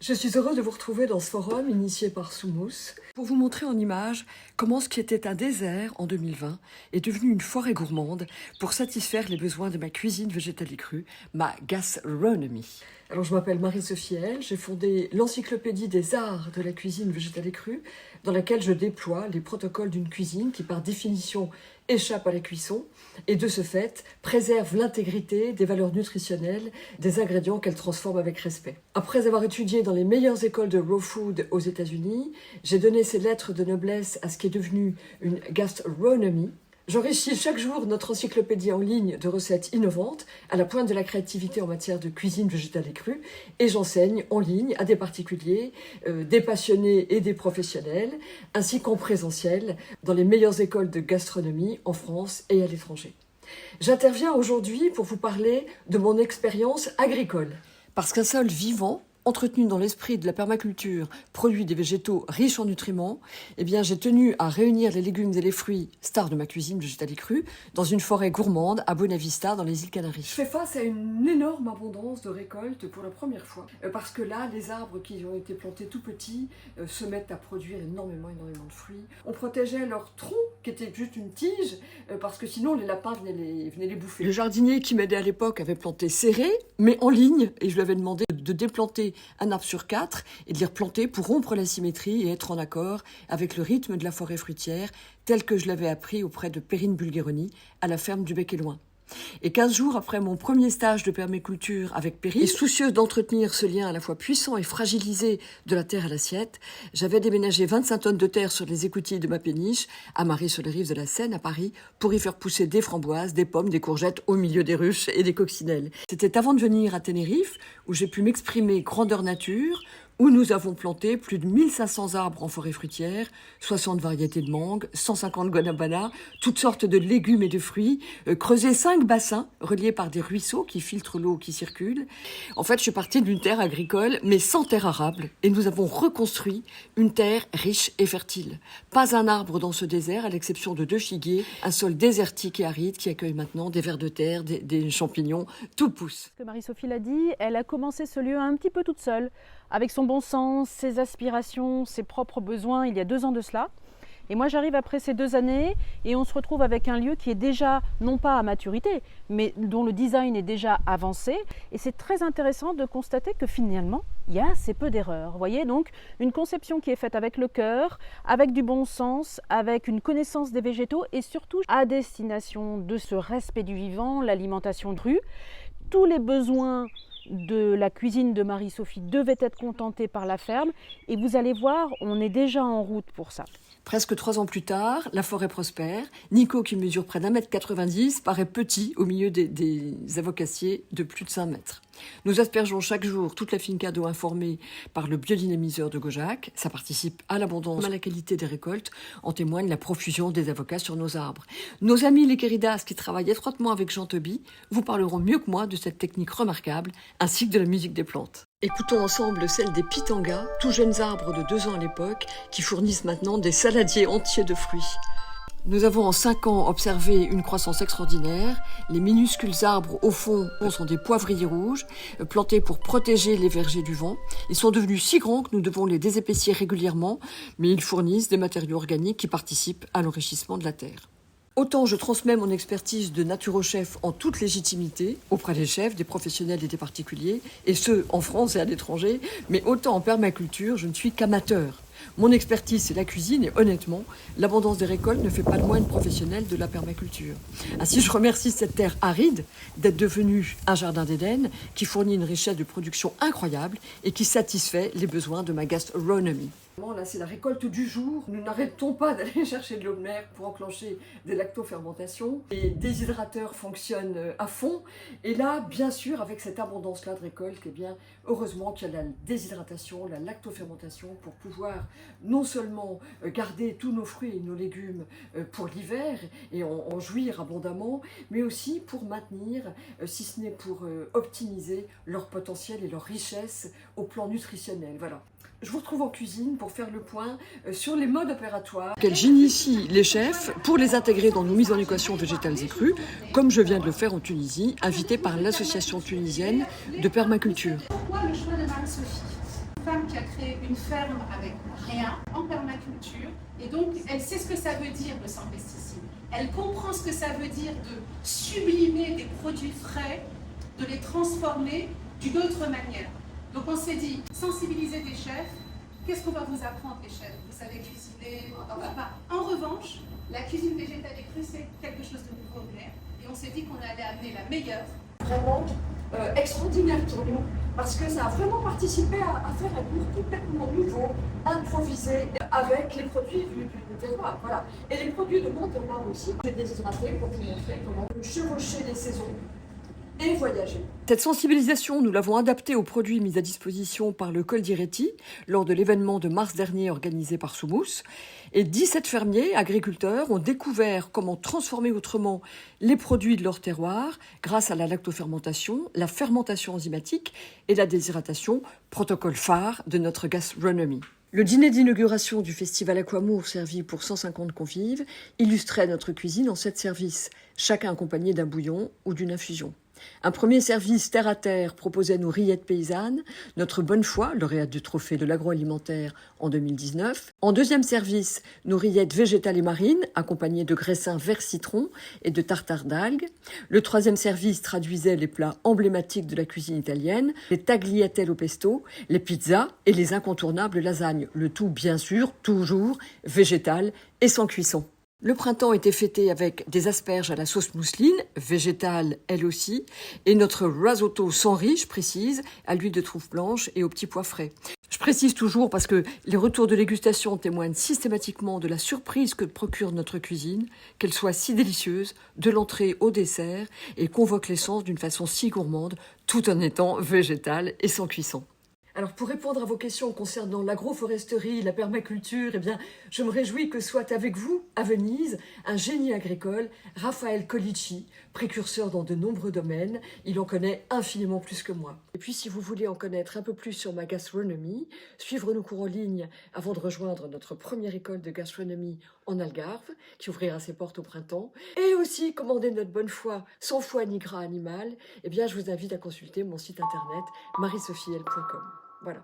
Je suis heureuse de vous retrouver dans ce forum initié par Soumous pour vous montrer en images comment ce qui était un désert en 2020 est devenu une forêt gourmande pour satisfaire les besoins de ma cuisine végétale et crue, ma gastronomie. Alors je m'appelle Marie-Sophie L, j'ai fondé l'encyclopédie des arts de la cuisine végétale et crue dans laquelle je déploie les protocoles d'une cuisine qui par définition échappe à la cuisson et de ce fait préserve l'intégrité des valeurs nutritionnelles des ingrédients qu'elle transforme avec respect. Après avoir étudié dans les meilleures écoles de raw food aux États-Unis, j'ai donné ces lettres de noblesse à ce qui est devenu une gastronomie. J'enrichis chaque jour notre encyclopédie en ligne de recettes innovantes à la pointe de la créativité en matière de cuisine végétale et crue et j'enseigne en ligne à des particuliers, des passionnés et des professionnels, ainsi qu'en présentiel dans les meilleures écoles de gastronomie en France et à l'étranger. J'interviens aujourd'hui pour vous parler de mon expérience agricole. Parce qu'un sol vivant, entretenu dans l'esprit de la permaculture, produit des végétaux riches en nutriments, eh bien j'ai tenu à réunir les légumes et les fruits, stars de ma cuisine végétale et crue, dans une forêt gourmande à Bonavista, dans les îles Canaries. Je fais face à une énorme abondance de récoltes pour la première fois, parce que là, les arbres qui ont été plantés tout petits se mettent à produire énormément de fruits. On protégeait leur tronc, qui était juste une tige, parce que sinon les lapins venaient les bouffer. Le jardinier qui m'aidait à l'époque avait planté serré, mais en ligne, et je lui avais demandé de déplanter un arbre sur 4 et de les replanter pour rompre la symétrie et être en accord avec le rythme de la forêt fruitière tel que je l'avais appris auprès de Perrine Bulgheroni à la ferme du Bec et Loin. Et 15 jours après mon premier stage de permaculture avec Perrine, et soucieuse d'entretenir ce lien à la fois puissant et fragilisé de la terre à l'assiette, j'avais déménagé 25 tonnes de terre sur les écoutilles de ma péniche, amarrée sur les rives de la Seine à Paris, pour y faire pousser des framboises, des pommes, des courgettes au milieu des ruches et des coccinelles. C'était avant de venir à Tenerife, où j'ai pu m'exprimer grandeur nature, où nous avons planté plus de 1500 arbres en forêt fruitière, 60 variétés de mangue, 150 guanabana, toutes sortes de légumes et de fruits, creusé 5 bassins reliés par des ruisseaux qui filtrent l'eau qui circule. En fait, je suis partie d'une terre agricole, mais sans terre arable, et nous avons reconstruit une terre riche et fertile. Pas un arbre dans ce désert, à l'exception de 2 figuiers, un sol désertique et aride qui accueille maintenant des vers de terre, des champignons, tout pousse. Comme Marie-Sophie l'a dit, elle a commencé ce lieu un petit peu toute seule, avec son bon sens, ses aspirations, ses propres besoins, il y a 2 ans de cela. Et moi j'arrive après ces 2 années et on se retrouve avec un lieu qui est déjà, non pas à maturité, mais dont le design est déjà avancé. Et c'est très intéressant de constater que finalement, il y a assez peu d'erreurs. Vous voyez, donc une conception qui est faite avec le cœur, avec du bon sens, avec une connaissance des végétaux et surtout à destination de ce respect du vivant, l'alimentation crue. Tous les besoins de la cuisine de Marie-Sophie devait être contenté par la ferme et vous allez voir, on est déjà en route pour ça. Presque 3 ans plus tard, la forêt prospère. Nico, qui mesure près d'1,90 m, paraît petit au milieu des avocassiers de plus de 5 mètres. Nous aspergeons chaque jour toute la finca d'eau informée par le biodynamiseur de Gaujac. Ça participe à l'abondance, à la qualité des récoltes. En témoigne la profusion des avocats sur nos arbres. Nos amis les Quéridas, qui travaillent étroitement avec Jean Toby, vous parleront mieux que moi de cette technique remarquable, ainsi que de la musique des plantes. Écoutons ensemble celle des pitangas, tout jeunes arbres de 2 ans à l'époque, qui fournissent maintenant des saladiers entiers de fruits. Nous avons en 5 ans observé une croissance extraordinaire. Les minuscules arbres au fond sont des poivriers rouges, plantés pour protéger les vergers du vent. Ils sont devenus si grands que nous devons les désépaissir régulièrement, mais ils fournissent des matériaux organiques qui participent à l'enrichissement de la terre. Autant je transmets mon expertise de naturochef en toute légitimité auprès des chefs, des professionnels et des particuliers, et ce, en France et à l'étranger, mais autant en permaculture, je ne suis qu'amateur. Mon expertise, c'est la cuisine et honnêtement, l'abondance des récoltes ne fait pas de moi une professionnelle de la permaculture. Ainsi, je remercie cette terre aride d'être devenue un jardin d'Éden qui fournit une richesse de production incroyable et qui satisfait les besoins de ma gastronomie. Là, c'est la récolte du jour. Nous n'arrêtons pas d'aller chercher de l'eau de mer pour enclencher des lactofermentations. Les déshydrateurs fonctionnent à fond. Et là, bien sûr, avec cette abondance-là de récolte, eh bien, heureusement qu'il y a la déshydratation, la lactofermentation pour pouvoir non seulement garder tous nos fruits et nos légumes pour l'hiver et en jouir abondamment, mais aussi pour maintenir, si ce n'est pour optimiser leur potentiel et leur richesse au plan nutritionnel. Voilà. Je vous retrouve en cuisine pour faire le point sur les modes opératoires. J'initie les chefs pour les intégrer dans nos mises en équation végétales et crues, comme je viens de le faire en Tunisie, invité par l'association tunisienne de permaculture. Pourquoi le choix de Marie-Sophie? femme qui a créé une ferme avec rien, en permaculture, et donc elle sait ce que ça veut dire le sans pesticides. Elle comprend ce que ça veut dire de sublimer des produits frais, de les transformer d'une autre manière. Donc on s'est dit, sensibiliser des chefs, qu'est-ce qu'on va vous apprendre les chefs? Vous savez cuisiner, En revanche, la cuisine végétale et crue, c'est quelque chose de nouveau, et on s'est dit qu'on allait amener la meilleure. Vraiment extraordinaire pour nous, parce que ça a vraiment participé à faire un goût complètement nouveau, improvisé, avec les produits du terroir. Voilà. Et les produits de mon terroir aussi. J'ai déshydraté pour vous montrer comment chevaucher les saisons et voyager. Cette sensibilisation, nous l'avons adaptée aux produits mis à disposition par le Col d'Ireti lors de l'événement de mars dernier organisé par Soumous. Et 17 fermiers, agriculteurs, ont découvert comment transformer autrement les produits de leur terroir grâce à la lactofermentation, la fermentation enzymatique et la déshydratation, protocole phare de notre gastronomie. Le dîner d'inauguration du festival Aquamour, servi pour 150 convives, illustrait notre cuisine en 7 services, chacun accompagné d'un bouillon ou d'une infusion. Un premier service terre à terre proposait nos rillettes paysannes, notre bonne foi, lauréate du trophée de l'agroalimentaire en 2019. En deuxième service, nos rillettes végétales et marines, accompagnées de graissins vert citron et de tartare d'algues. Le troisième service traduisait les plats emblématiques de la cuisine italienne, les tagliatelles au pesto, les pizzas et les incontournables lasagnes. Le tout, bien sûr, toujours végétal et sans cuisson. Le printemps était fêté avec des asperges à la sauce mousseline, végétale elle aussi, et notre risotto sans riz, je précise, à l'huile de truffe blanche et aux petits pois frais. Je précise toujours parce que les retours de dégustation témoignent systématiquement de la surprise que procure notre cuisine, qu'elle soit si délicieuse, de l'entrée au dessert, et convoque les sens d'une façon si gourmande, tout en étant végétale et sans cuisson. Alors pour répondre à vos questions concernant l'agroforesterie, la permaculture, eh bien, je me réjouis que soit avec vous, à Venise, un génie agricole, Raphaël Collicci, précurseur dans de nombreux domaines. Il en connaît infiniment plus que moi. Et puis si vous voulez en connaître un peu plus sur ma gastronomie, suivre nos cours en ligne avant de rejoindre notre première école de gastronomie en Algarve, qui ouvrira ses portes au printemps, et aussi commander notre bonne foi sans foie ni gras animal, eh bien je vous invite à consulter mon site internet marisophiel.com. Voilà.